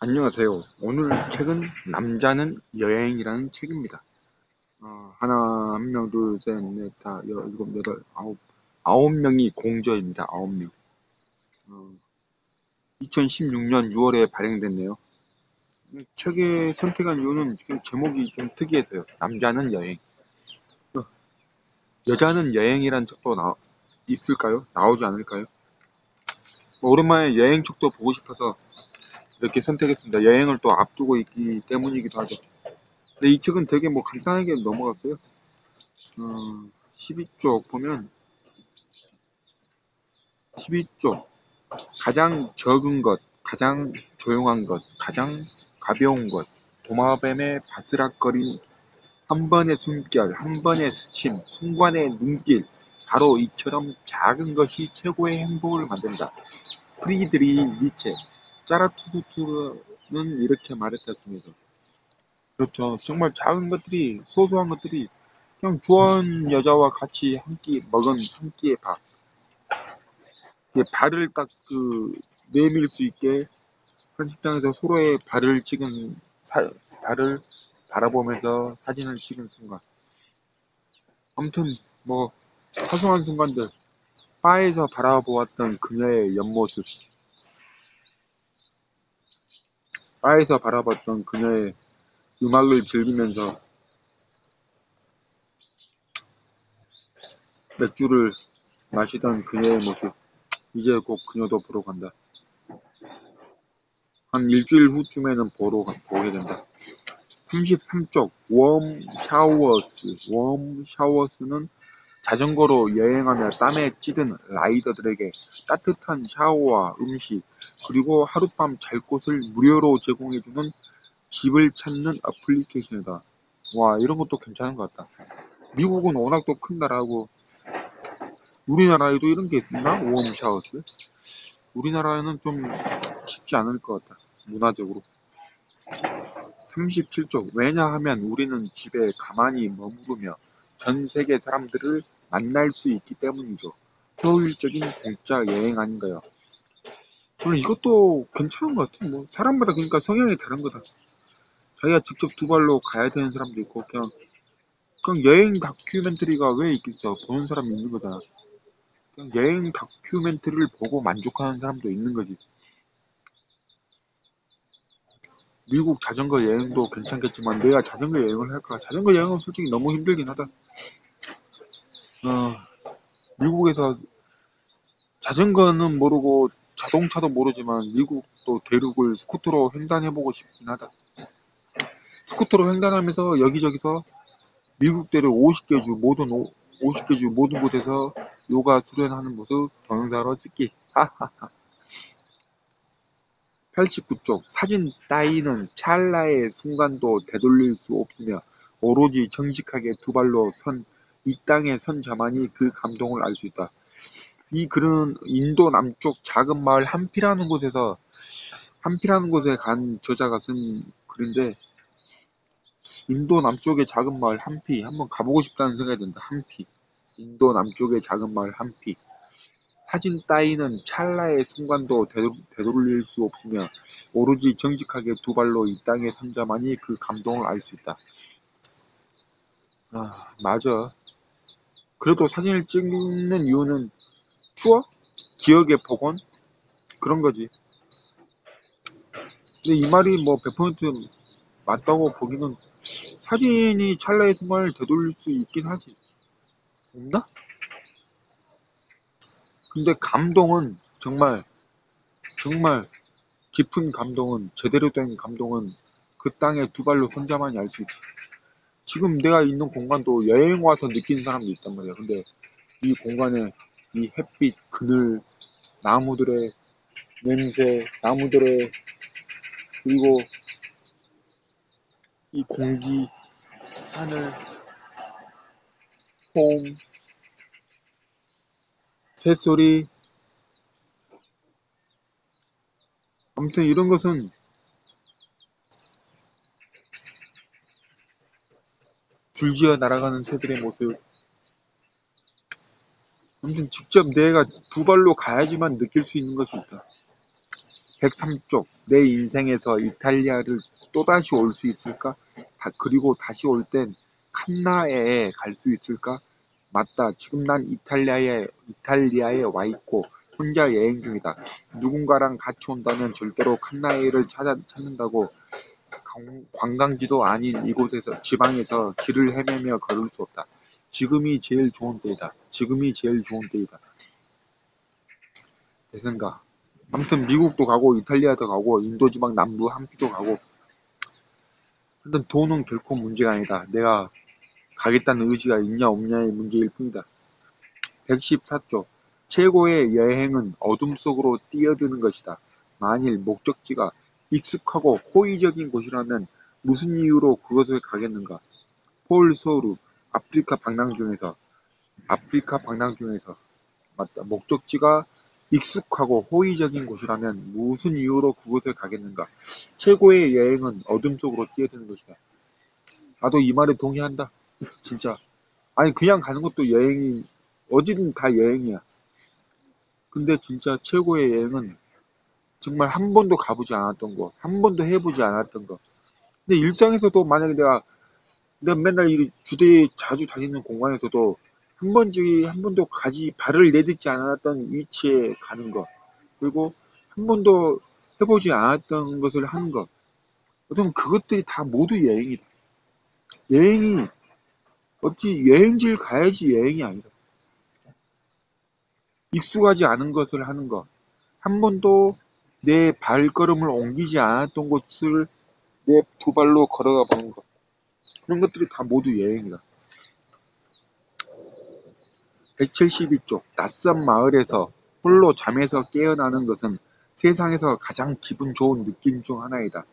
안녕하세요. 오늘 책은 남자는 여행이라는 책입니다. 하나, 한 명, 둘, 셋, 넷, 다, 일곱, 여덟, 아홉 명이 공저입니다. 아홉 명. 2016년 6월에 발행됐네요. 책에 선택한 이유는 지금 제목이 좀 특이해서요. 남자는 여행. 어, 여자는 여행이라는 책도 있을까요? 나오지 않을까요? 오랜만에 여행 책도 보고 싶어서 이렇게 선택했습니다. 여행을 또 앞두고 있기 때문이기도 하죠. 근데 이 책은 되게 뭐 간단하게 넘어갔어요. 12쪽 보면 12쪽 가장 적은 것, 가장 조용한 것, 가장 가벼운 것, 도마뱀의 바스락거림, 한 번의 숨결, 한 번의 스침, 순간의 눈길, 바로 이처럼 작은 것이 최고의 행복을 만든다. 프리드리 니체, 짜라투스트는 이렇게 말했다습니다. 그렇죠. 정말 작은 것들이, 소소한 것들이 그냥 좋아하는 여자와 같이 한 끼 먹은 한 끼의 밥, 발을 딱 내밀 수 있게 한 식당에서 서로의 발을 찍은 발을 바라보면서 사진을 찍은 순간. 아무튼 뭐 사소한 순간들, 바에서 바라보았던 그녀의 옆모습, 바에서 바라봤던 그녀의 음악을 즐기면서 맥주를 마시던 그녀의 모습. 이제 곧 그녀도 보러 간다. 한 일주일 후쯤에는 보게 된다. 33쪽 웜 샤워스는 자전거로 여행하며 땀에 찌든 라이더들에게 따뜻한 샤워와 음식, 그리고 하룻밤 잘 곳을 무료로 제공해주는 집을 찾는 애플리케이션이다. 와, 이런 것도 괜찮은 것 같다. 미국은 워낙 또 큰 나라고, 우리나라에도 이런 게 있나? 웜 샤워스? 우리나라에는 좀 쉽지 않을 것 같다. 문화적으로. 37쪽 왜냐하면 우리는 집에 가만히 머무르며 전 세계 사람들을 만날 수 있기 때문이죠. 효율적인 공짜 여행 아닌가요? 물론 이것도 괜찮은 것 같아. 뭐 사람마다 그러니까 성향이 다른 거다. 자기가 직접 두 발로 가야 되는 사람도 있고 그냥 여행 다큐멘터리가 왜 있겠어. 보는 사람이 있는 거잖아. 그냥 여행 다큐멘터리를 보고 만족하는 사람도 있는 거지. 미국 자전거 여행도 괜찮겠지만 내가 자전거 여행을 할까? 자전거 여행은 솔직히 너무 힘들긴 하다. 어, 미국에서 자전거는 모르고 자동차도 모르지만 미국도 대륙을 스쿠터로 횡단해보고 싶긴 하다. 스쿠터로 횡단하면서 여기저기서 미국 대륙 50개 주 모든 50개 주 모든 곳에서 요가 수련하는 모습 동영상으로 찍기. 89쪽 사진 따위는 찰나의 순간도 되돌릴 수 없으며 오로지 정직하게 두 발로 선 이 땅에 선 자만이 그 감동을 알 수 있다. 이 글은 인도 남쪽 작은 마을 한피라는 곳에 간 저자가 쓴 글인데, 인도 남쪽의 작은 마을 한피 한번 가보고 싶다는 생각이 든다. 한피, 인도 남쪽의 작은 마을 한피. 사진 따위는 찰나의 순간도 되돌릴 수 없으며 오로지 정직하게 두 발로 이 땅에 선 자만이 그 감동을 알 수 있다. 맞아. 그래도 사진을 찍는 이유는 추억? 기억의 복원? 그런 거지. 근데 이 말이 뭐 100% 맞다고 보기는, 사진이 찰나의 순간을 되돌릴 수 있긴 하지. 없나? 근데 감동은 정말 깊은 감동은, 제대로 된 감동은 그 땅에 두 발로 손자만이 알 수 있지. 지금 내가 있는 공간도 여행 와서 느낀 사람도 있단 말이야. 근데 이 공간에 이 햇빛, 그늘, 나무들의 냄새, 나무들의, 그리고 이 공기, 하늘, 소음, 새소리, 아무튼 이런 것은 줄지어 날아가는 새들의 모습, 아무튼 직접 내가 두 발로 가야지만 느낄 수 있는 것이 있다. 103쪽. 내 인생에서 이탈리아를 또다시 올 수 있을까? 그리고 다시 올 땐 칸나에 갈 수 있을까? 맞다. 지금 난 이탈리아에 와 있고 혼자 여행 중이다. 누군가랑 같이 온다면 절대로 칸나에를 찾는다고 관광지도 아닌 이곳에서 지방에서 길을 헤매며 걸을 수 없다. 지금이 제일 좋은 때이다. 지금이 제일 좋은 때이다. 내 생각. 아무튼 미국도 가고 이탈리아도 가고 인도 지방 남부 함피도 가고 하여튼 돈은 결코 문제가 아니다. 내가 가겠다는 의지가 있냐 없냐의 문제일 뿐이다. 114조. 최고의 여행은 어둠 속으로 뛰어드는 것이다. 만일 목적지가 익숙하고 호의적인 곳이라면 무슨 이유로 그것을 가겠는가? 폴 소르. 아프리카 방랑 중에서 맞다. 목적지가 익숙하고 호의적인 곳이라면 무슨 이유로 그곳을 가겠는가? 최고의 여행은 어둠 속으로 뛰어드는 것이다. 나도 이 말에 동의한다. 진짜. 아니 그냥 가는 것도 여행이 어디든 다 여행이야. 근데 진짜 최고의 여행은 정말 한 번도 가보지 않았던 거, 한 번도 해보지 않았던 거. 근데 일상에서도 만약에 내가 맨날 이 주대에 자주 다니는 공간에서도 한 번도 발을 내딛지 않았던 위치에 가는 거. 그리고 한 번도 해보지 않았던 것을 하는 것. 어쩌면 그것들이 다 모두 여행이다. 여행이, 어찌 여행지를 가야지 여행이 아니다. 익숙하지 않은 것을 하는 것. 한 번도 내 발걸음을 옮기지 않았던 곳을 내 두 발로 걸어가 보는 것. 그런 것들이 다 모두 여행이다. 172쪽. 낯선 마을에서 홀로 잠에서 깨어나는 것은 세상에서 가장 기분 좋은 느낌 중 하나이다.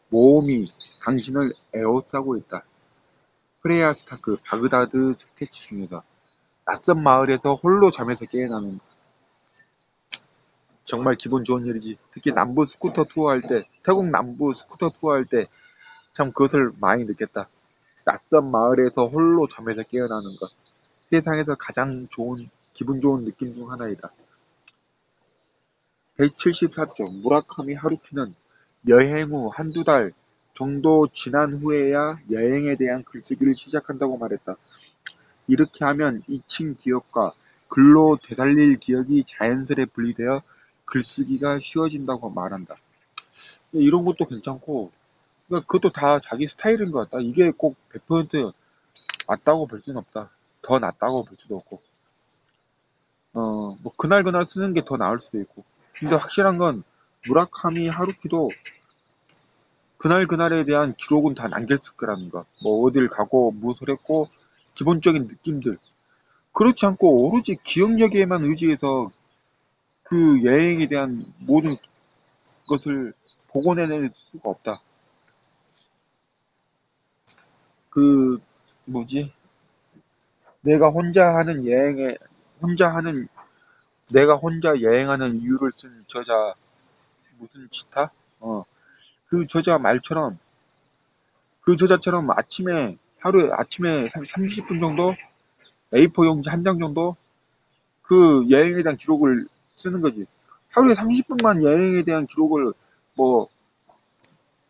모험이 당신을 에워싸고 있다. 프레야 스타크, 바그다드 스케치 중에서 낯선 마을에서 홀로 잠에서 깨어나는 정말 기분 좋은 일이지. 특히 남부 스쿠터 투어할 때, 태국 남부 스쿠터 투어할 때 참 그것을 많이 느꼈다. 낯선 마을에서 홀로 잠에서 깨어나는 것. 세상에서 가장 기분 좋은 느낌 중 하나이다. 174쪽. 무라카미 하루키는 여행 후 한두 달 정도 지난 후에야 여행에 대한 글쓰기를 시작한다고 말했다. 이렇게 하면 잊힌 기억과 글로 되살릴 기억이 자연스레 분리되어 글쓰기가 쉬워진다고 말한다. 이런 것도 괜찮고, 그러니까 그것도 다 자기 스타일인 것 같다. 이게 꼭 100% 맞다고 볼 수는 없다. 더 낫다고 볼 수도 없고. 뭐 그날 쓰는 게 더 나을 수도 있고. 근데 확실한 건 무라카미 하루키도 그날에 대한 기록은 다 남겼을 거라는 거. 뭐 어딜 가고 무엇을 했고 기본적인 느낌들. 그렇지 않고 오로지 기억력에만 의지해서 그 여행에 대한 모든 것을 복원해낼 수가 없다. 그 뭐지? 내가 혼자 하는 여행에 혼자 하는 내가 혼자 여행하는 이유를 쓴 저자 무슨 지타? 그 저자 말처럼 그 저자처럼 하루에 아침에 30분 정도 A4 용지 한 장 정도 그 여행에 대한 기록을 쓰는 거지. 하루에 30분만 여행에 대한 기록을 뭐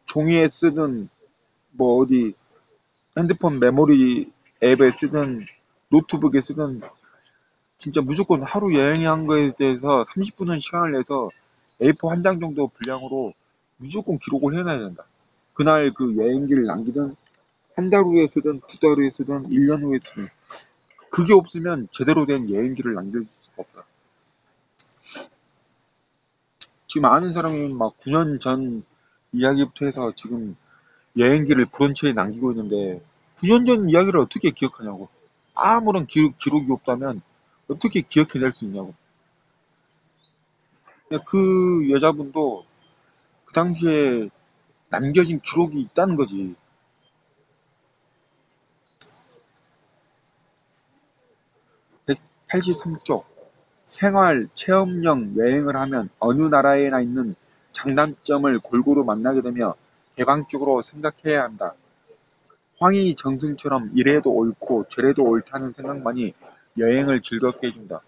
종이에 쓰든 뭐 어디 핸드폰 메모리 앱에 쓰든 노트북에 쓰든 진짜 무조건 하루 여행한 거에 대해서 30분은 시간을 내서 A4 한 장 정도 분량으로 무조건 기록을 해놔야 된다. 그날 그 여행기를 남기든 한 달 후에 쓰든 두 달 후에 쓰든 1년 후에 쓰든 그게 없으면 제대로 된 여행기를 남길 수가 없다. 지금 아는 사람이 막 9년 전 이야기부터 해서 지금 여행기를 브런치에 남기고 있는데 9년 전 이야기를 어떻게 기억하냐고. 아무런 기록이 없다면 어떻게 기억해낼 수 있냐고. 그 여자분도 그 당시에 남겨진 기록이 있다는 거지. 183쪽. 생활, 체험형 여행을 하면 어느 나라에나 있는 장단점을 골고루 만나게 되며 개방적으로 생각해야 한다. 황희정승처럼 이래도 옳고 저래도 옳다는 생각만이 여행을 즐겁게 해준다.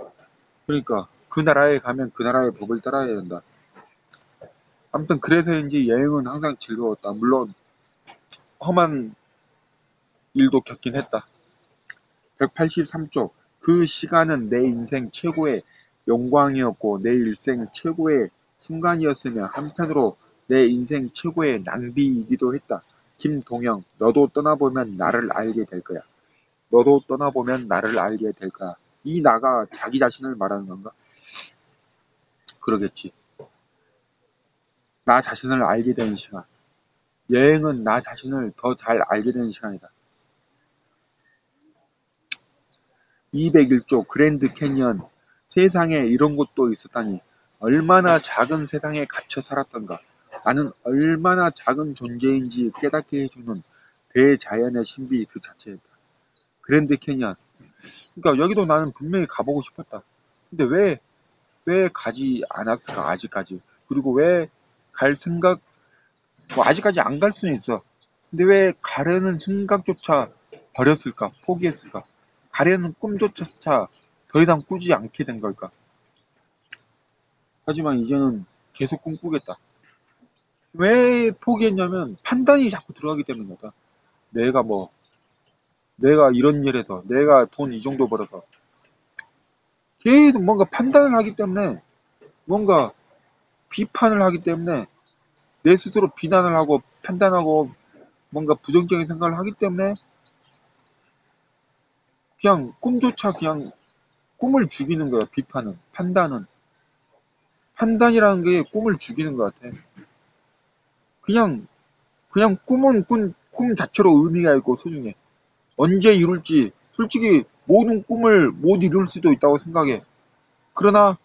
그러니까 그 나라에 가면 그 나라의 법을 따라야 된다. 아무튼 그래서인지 여행은 항상 즐거웠다. 물론 험한 일도 겪긴 했다. 183쪽. 그 시간은 내 인생 최고의 영광이었고 내 일생 최고의 순간이었으며 한편으로 내 인생 최고의 낭비이기도 했다. 김동영, 너도 떠나보면 나를 알게 될 거야. 너도 떠나보면 나를 알게 될 거야. 이 나가 자기 자신을 말하는 건가? 그러겠지. 나 자신을 알게 되는 시간. 여행은 나 자신을 더 잘 알게 되는 시간이다. 201조 그랜드 캐니언. 세상에 이런 곳도 있었다니. 얼마나 작은 세상에 갇혀 살았던가. 나는 얼마나 작은 존재인지 깨닫게 해주는 대자연의 신비 그 자체였다. 그랜드 캐니언. 그러니까 여기도 나는 분명히 가보고 싶었다. 근데 왜 가지 않았을까, 아직까지. 그리고 왜 갈 생각, 뭐 아직까지 안 갈 수는 있어. 근데 왜 가려는 생각조차 버렸을까, 포기했을까? 가려는 꿈조차 더 이상 꾸지 않게 된 걸까? 하지만 이제는 계속 꿈꾸겠다. 왜 포기했냐면 판단이 자꾸 들어가기 때문이다. 내가 뭐, 내가 이런 일 해서, 내가 돈 이 정도 벌어서 계속 뭔가 판단을 하기 때문에, 뭔가 비판을 하기 때문에 내 스스로 비난을 하고 판단하고 뭔가 부정적인 생각을 하기 때문에 그냥 꿈조차 그냥 꿈을 죽이는 거야. 비판은, 판단이라는 게 꿈을 죽이는 것 같아. 그냥 꿈은 꿈 자체로 의미가 있고 소중해. 언제 이룰지 솔직히 모든 꿈을 못 이룰 수도 있다고 생각해. 그러나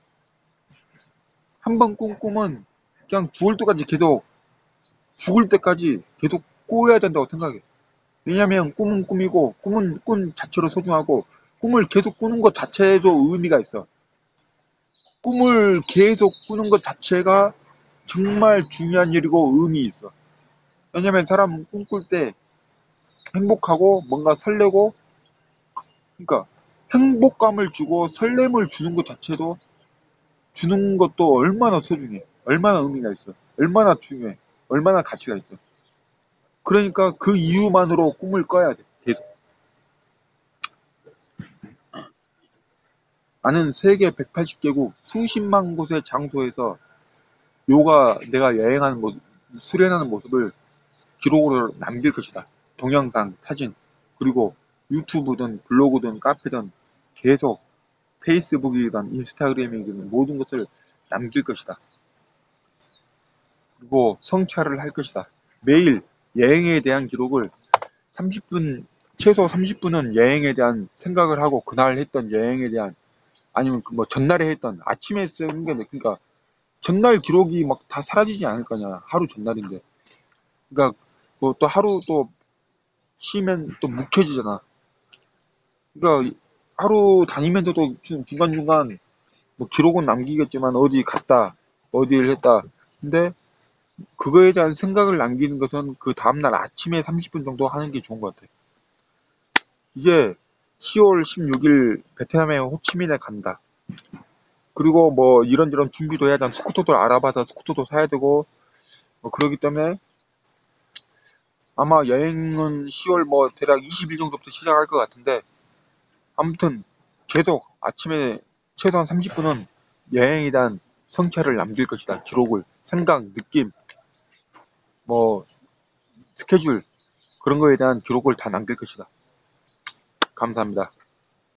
한 번 꾼 꿈은 그냥 죽을 때까지 계속, 죽을 때까지 계속 꿔야 된다고 생각해. 왜냐면 꿈은 꿈이고 꿈은 꿈 자체로 소중하고 꿈을 계속 꾸는 것 자체에도 의미가 있어. 꿈을 계속 꾸는 것 자체가 정말 중요한 일이고 의미 있어. 왜냐면 사람은 꿈꿀 때 행복하고 뭔가 설레고, 그러니까 행복감을 주고 설렘을 주는 것 자체도, 주는 것도 얼마나 소중해. 얼마나 의미가 있어. 얼마나 중요해. 얼마나 가치가 있어. 그러니까 그 이유만으로 꿈을 꿔야 돼. 계속. 나는 세계 180개국 수십만 곳의 장소에서 내가 여행하는 모습, 수련하는 모습을 기록으로 남길 것이다. 동영상, 사진, 그리고 유튜브든 블로그든 카페든 계속 페이스북이든 인스타그램이든 모든 것을 남길 것이다. 그리고 성찰을 할 것이다. 매일 여행에 대한 기록을 30분, 최소 30분은 여행에 대한 생각을 하고 그날 했던 여행에 대한, 아니면 그 뭐 전날에 했던, 아침에 쓰는 게, 그러니까 전날 기록이 막 다 사라지지 않을 거냐. 하루 전날인데. 그러니까 뭐 또 하루 또 쉬면 또 묵혀지잖아. 그러니까 하루 다니면서도 중간중간 뭐 기록은 남기겠지만 어디 갔다, 어디를 했다. 근데 그거에 대한 생각을 남기는 것은 그 다음날 아침에 30분 정도 하는 게 좋은 것 같아. 이제 10월 16일 베트남의 호치민에 간다. 그리고 뭐 이런저런 준비도 해야 되는, 스쿠터도 알아봐서 스쿠터도 사야 되고 뭐 그러기 때문에 아마 여행은 10월 뭐 대략 20일 정도부터 시작할 것 같은데, 아무튼 계속 아침에 최소한 30분은 여행에 대한 성찰을 남길 것이다. 기록을, 생각, 느낌, 뭐 스케줄, 그런 거에 대한 기록을 다 남길 것이다. 감사합니다.